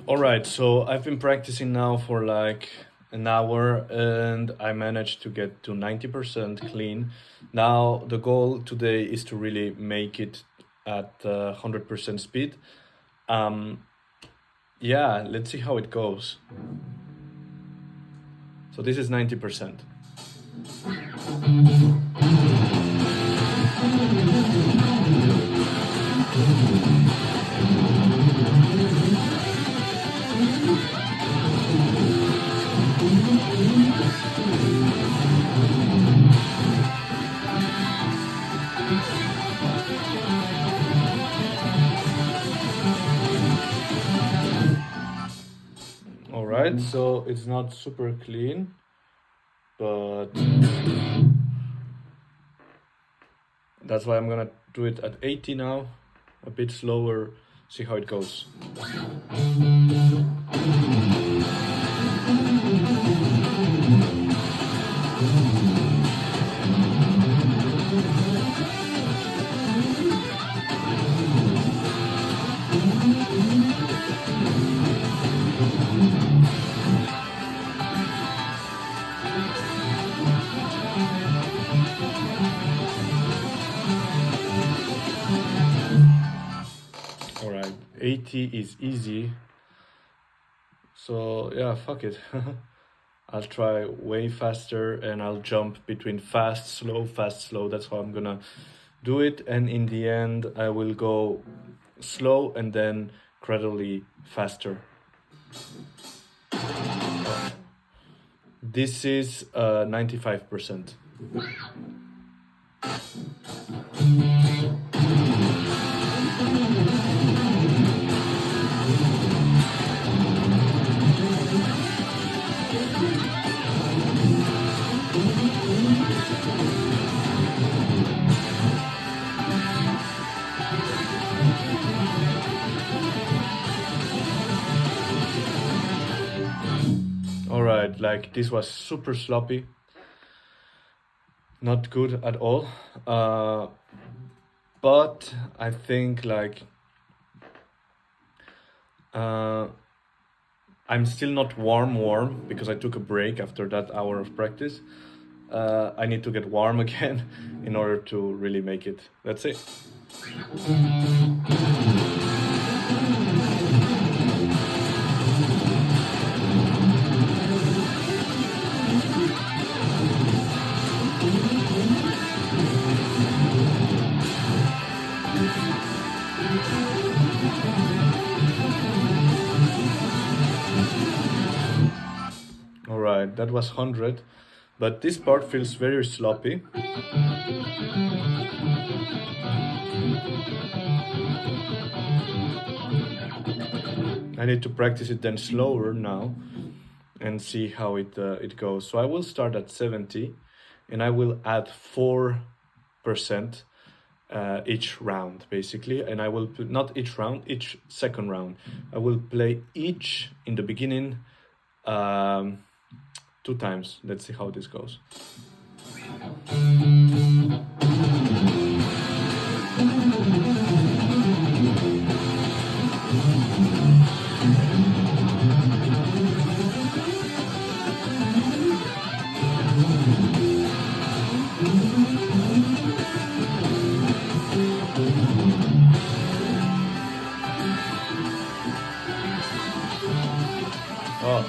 All right, so I've been practicing now for like an hour and I managed to get to 90% clean. Now, the goal today is to really make it at 100% speed. Um, yeah, let's see how it goes. So, this is 90%. All right, so it's not super clean, but that's why I'm gonna do it at 80 now, a bit slower, see how it goes. All right, 80 is easy. So yeah, fuck it. I'll try way faster and I'll jump between fast, slow, fast, slow. That's how I'm gonna do it. And in the end, I will go slow and then gradually faster. This is 95%. All right, like this was super sloppy. Not good at all. But I think like I'm still not warm because I took a break after that hour of practice. I need to get warm again in order to really make it. That's it. All right, that was 100, but this part feels very sloppy. I need to practice it then slower now and see how it goes. So I will start at 70 and I will add 4% each round basically, and I will put, not each round, each second round. I will play each in the beginning 2 times. Let's see how this goes. Oh.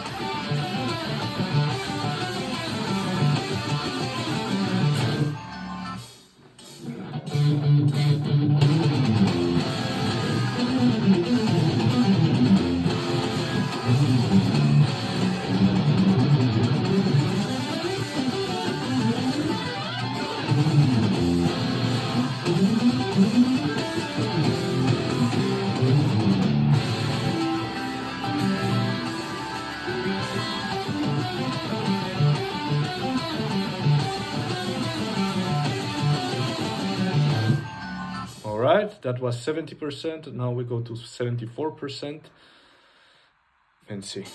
All right, that was 70%. Now we go to 74% and see.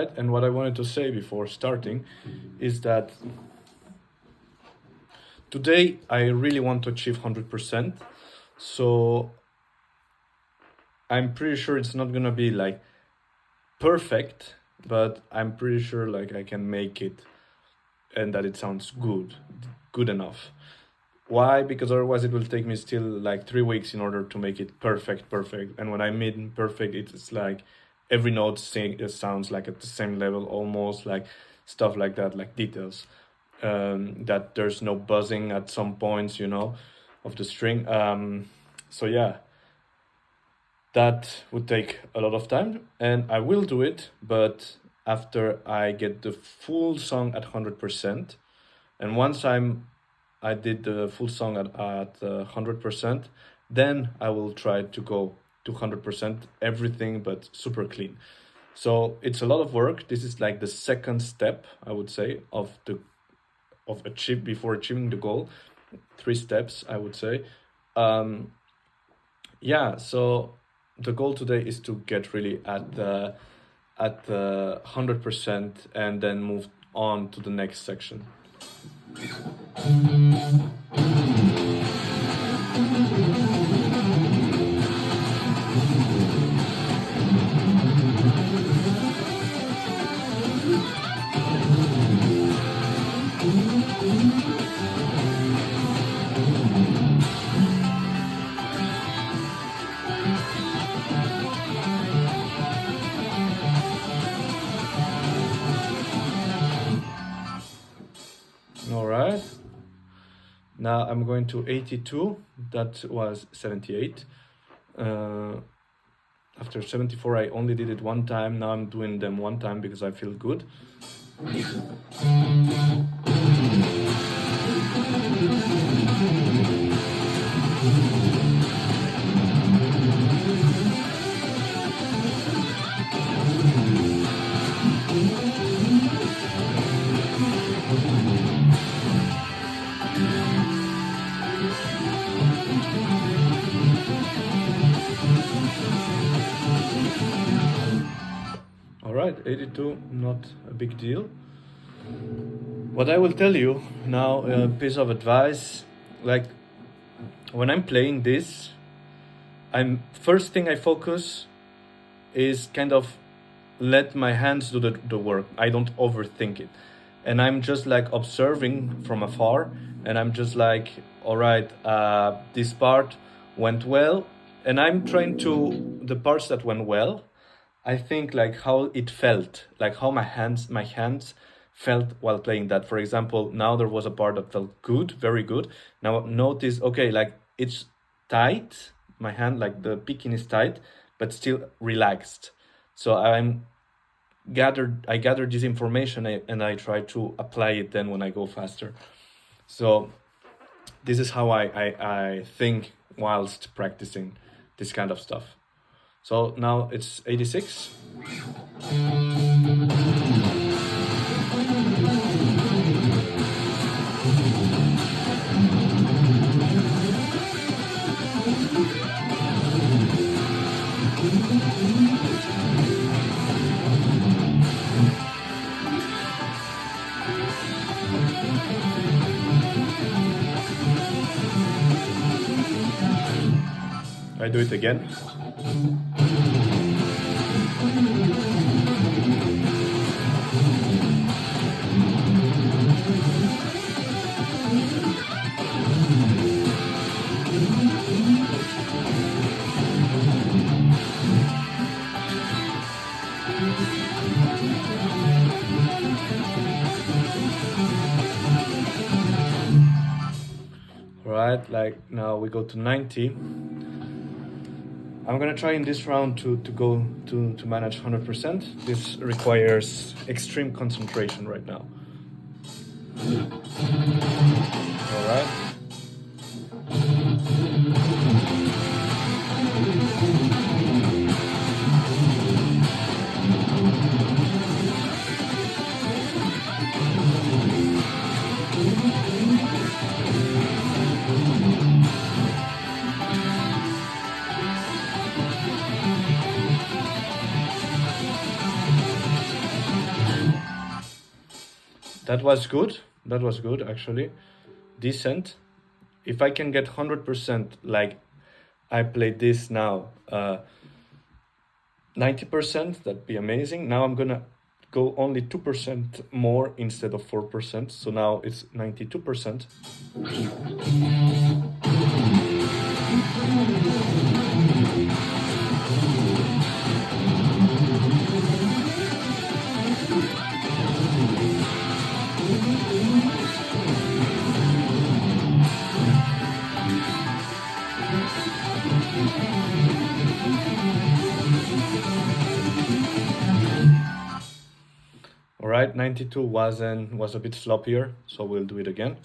right? And what I wanted to say before starting is that today I really want to achieve 100%. So I'm pretty sure it's not gonna be like perfect, but I'm pretty sure like I can make it and that it sounds good enough. Why? Because otherwise it will take me still like 3 weeks in order to make it perfect. And when I mean perfect, it's like every note sounds like at the same level, almost like stuff like that, like details. That there's no buzzing at some points, of the string. So yeah, that would take a lot of time, and I will do it, but after I get the full song at 100%, and once I did the full song at 100%, then I will try to go to 100% everything, but super clean. So it's a lot of work. This is like the second step, I would say, before achieving the goal. 3 steps, I would say. Yeah. So the goal today is to get really at the 100% and then move on to the next section. All right. Now I'm going to 82. That was 78. After 74, I only did it one time. Now I'm doing them one time because I feel good. All right, 82, not a big deal. What I will tell you now, a piece of advice, like when I'm playing this, first thing I focus is kind of let my hands do the work. I don't overthink it. And I'm just like observing from afar, and I'm just like, all right, this part went well. And I'm trying the parts that went well, I think like how it felt, like how my hands felt while playing that. For example, now there was a part that felt good, very good. Now notice, okay, like it's tight, my hand, like the picking is tight, but still relaxed. So I gathered this information and I try to apply it then when I go faster. So this is how I think whilst practicing this kind of stuff. So now it's 86. I do it again. Right, like now we go to 90. I'm gonna try in this round to go to manage 100%. This requires extreme concentration right now. All right. That was good. That was good, actually. Decent. If I can get 100%, like I played this now, 90%, that'd be amazing. Now I'm gonna go only 2% more instead of 4%. So now it's 92%. All right, 92 was a bit sloppier, so we'll do it again.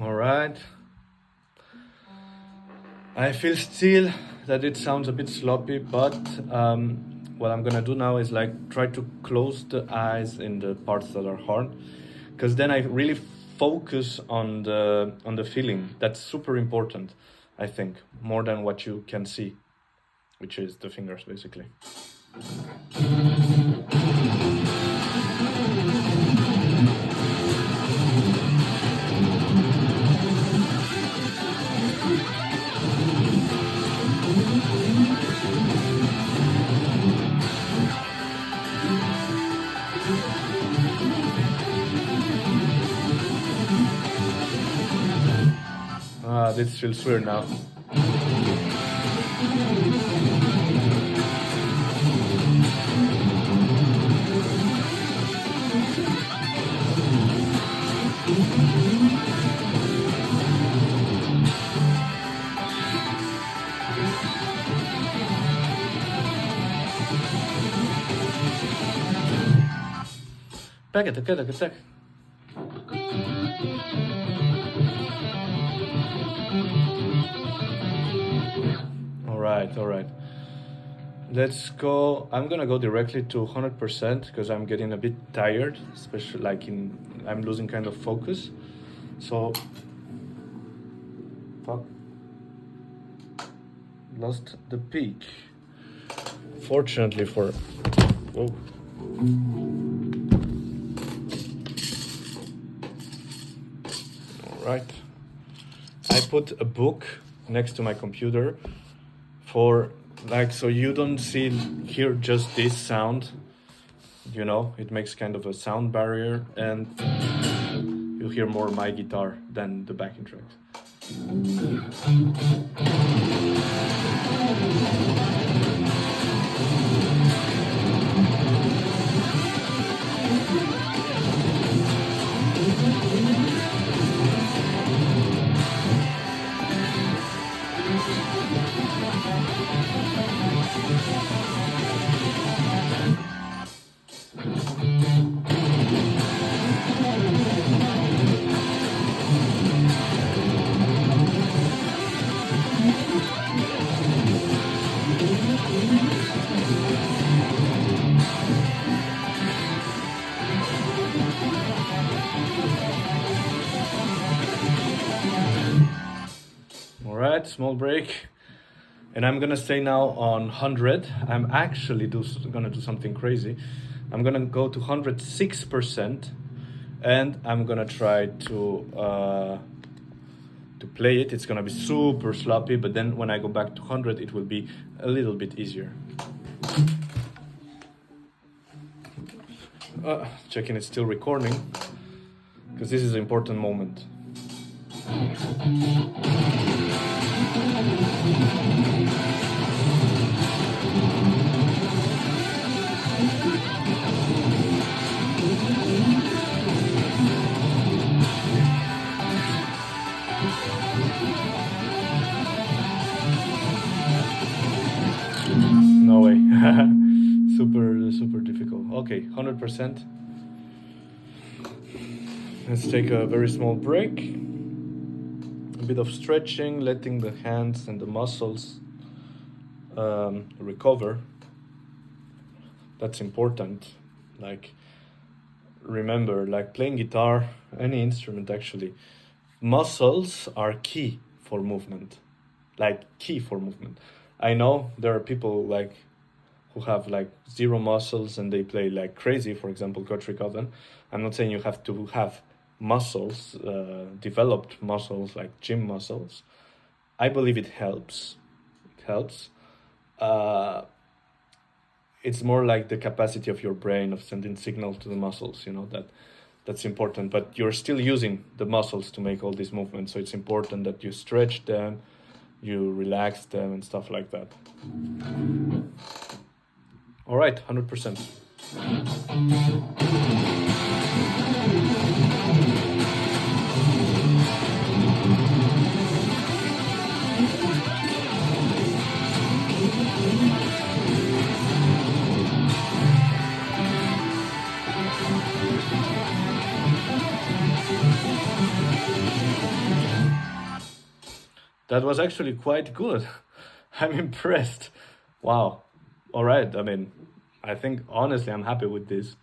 All right. I feel still that it sounds a bit sloppy, but what I'm gonna do now is like try to close the eyes in the parts that are hard, because then I really focus on the feeling. That's super important, I think, more than what you can see, which is the fingers basically. This feels weird now. Back. All right. Let's go. I'm gonna go directly to 100% because I'm getting a bit tired, especially I'm losing kind of focus. So, fuck. Lost the peak. Fortunately for, whoa. All right. I put a book next to my computer for so you don't hear just this sound, it makes kind of a sound barrier, and you hear more my guitar than the backing tracks. Small break, and I'm gonna stay now on 100. I'm actually gonna do something crazy. I'm gonna go to 106%, and I'm gonna try to play it. It's gonna be super sloppy, but then when I go back to 100, it will be a little bit easier. Checking it's still recording, because this is an important moment. No way. super difficult. Okay, 100%. Let's take a very small break. bit of stretching, letting the hands and the muscles recover. That's important. Like, remember, like playing guitar, any instrument actually, muscles are key for movement. Like, key for movement. I know there are people like who have like zero muscles and they play like crazy, for example, Gottrick Oven. I'm not saying you have to have muscles, developed muscles like gym muscles. I believe it helps. It helps. It's more like the capacity of your brain of sending signals to the muscles, you know, that's important. But you're still using the muscles to make all these movements, so it's important that you stretch them, you relax them and stuff like that. All right, 100%. That was actually quite good. I'm impressed. Wow. All right. I mean, I think honestly I'm happy with this.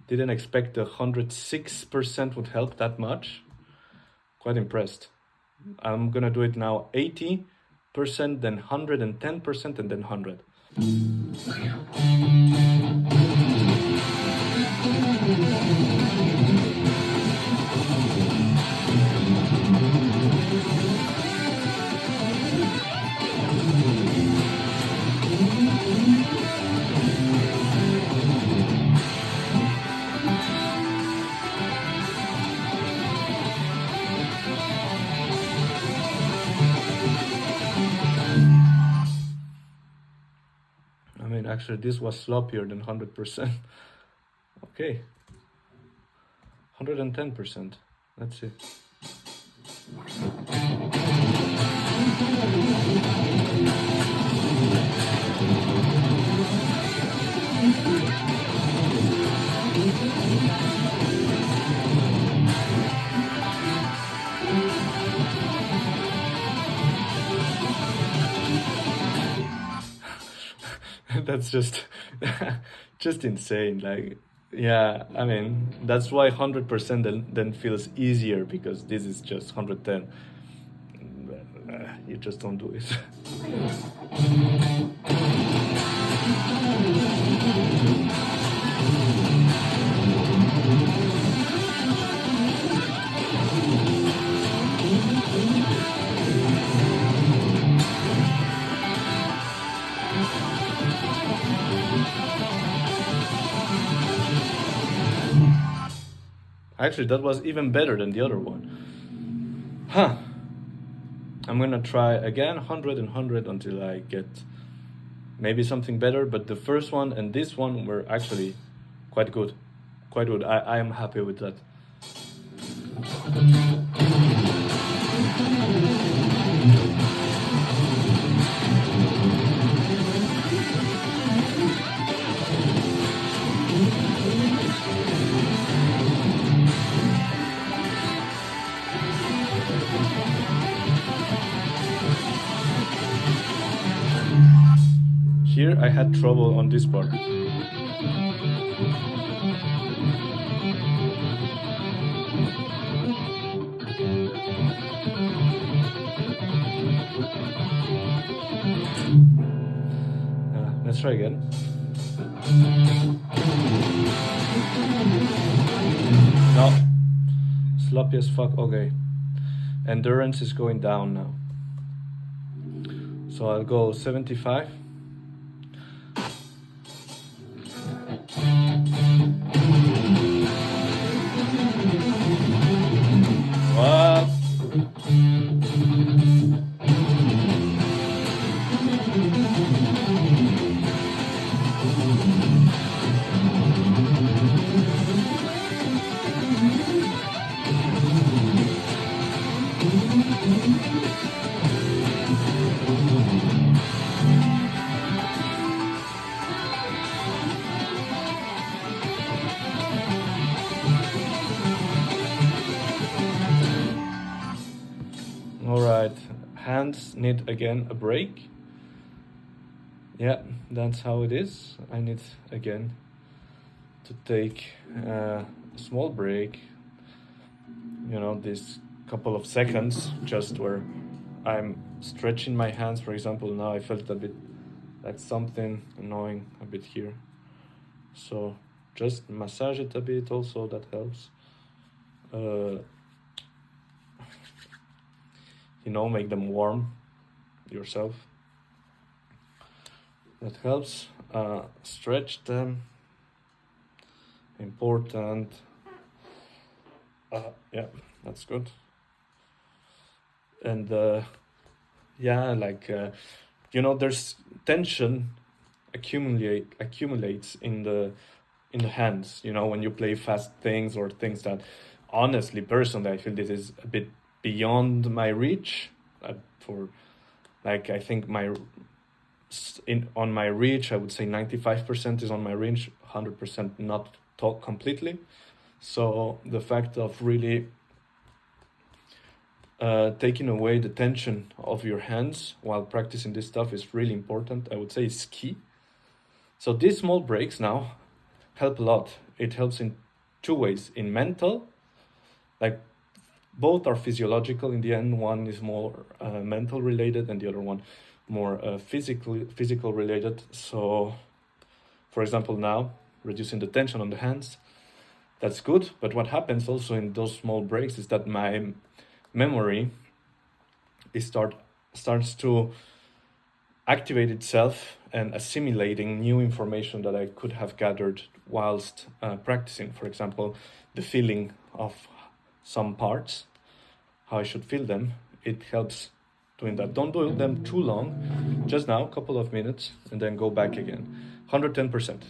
Didn't expect the 106% would help that much. Quite impressed. I'm gonna do it now 80%, then 110%, and then 100. I mean, actually, this was sloppier than 100%. Okay. 110%. Let's see. That's just insane. Like, yeah, I mean, that's why 100% then feels easier, because this is just 110. You just don't do it. Actually, that was even better than the other one. Huh. I'm gonna try again 100 and 100 until I get maybe something better, but the first one and this one were actually quite good. Quite good. I am happy with that. Here I had trouble on this part. Let's try again. No. Sloppy as fuck. Okay. Endurance is going down now. So I'll go 75. What? hands need again a break. Yeah, that's how it is. I need again to take a small break, this couple of seconds just where I'm stretching my hands. For example, now I felt a bit like something annoying a bit here. So just massage it a bit also, that helps. Make them warm yourself. That helps. Stretch them. Important. Yeah, that's good. And there's tension accumulates in the hands. When you play fast things or things that, honestly, personally, I feel this is a bit beyond my reach. I think on my reach, I would say 95% is on my reach, 100% not talk completely. So the fact of really taking away the tension of your hands while practicing this stuff is really important. I would say it's key. So these small breaks now help a lot. It helps in two ways. In mental, like both are physiological in the end. One is more mental related and the other one more physical related. So, for example, now reducing the tension on the hands, that's good. But what happens also in those small breaks is that my memory starts to activate itself and assimilating new information that I could have gathered whilst practicing. For example, the feeling of some parts, how I should feel them. It helps doing that. Don't do them too long, just now, a couple of minutes, and then go back again. 110%.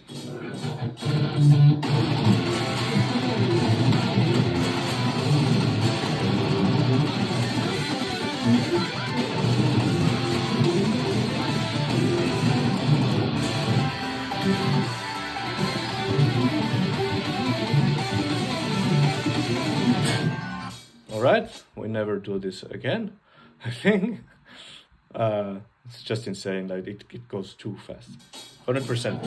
All right, we never do this again, I think. It's just insane, like it goes too fast. 100%.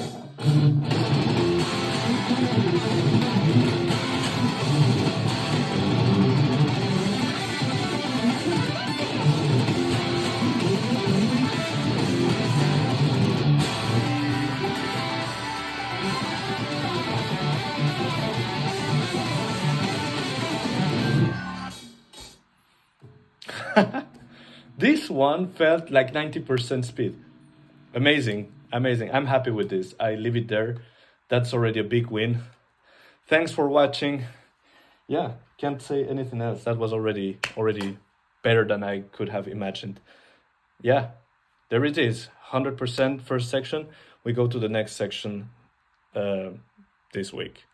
This one felt like 90% speed. Amazing. I'm happy with this. I leave it there. That's already a big win. Thanks for watching. Yeah, can't say anything else. That was already better than I could have imagined. Yeah, there it is. 100% first section. We go to the next section this week.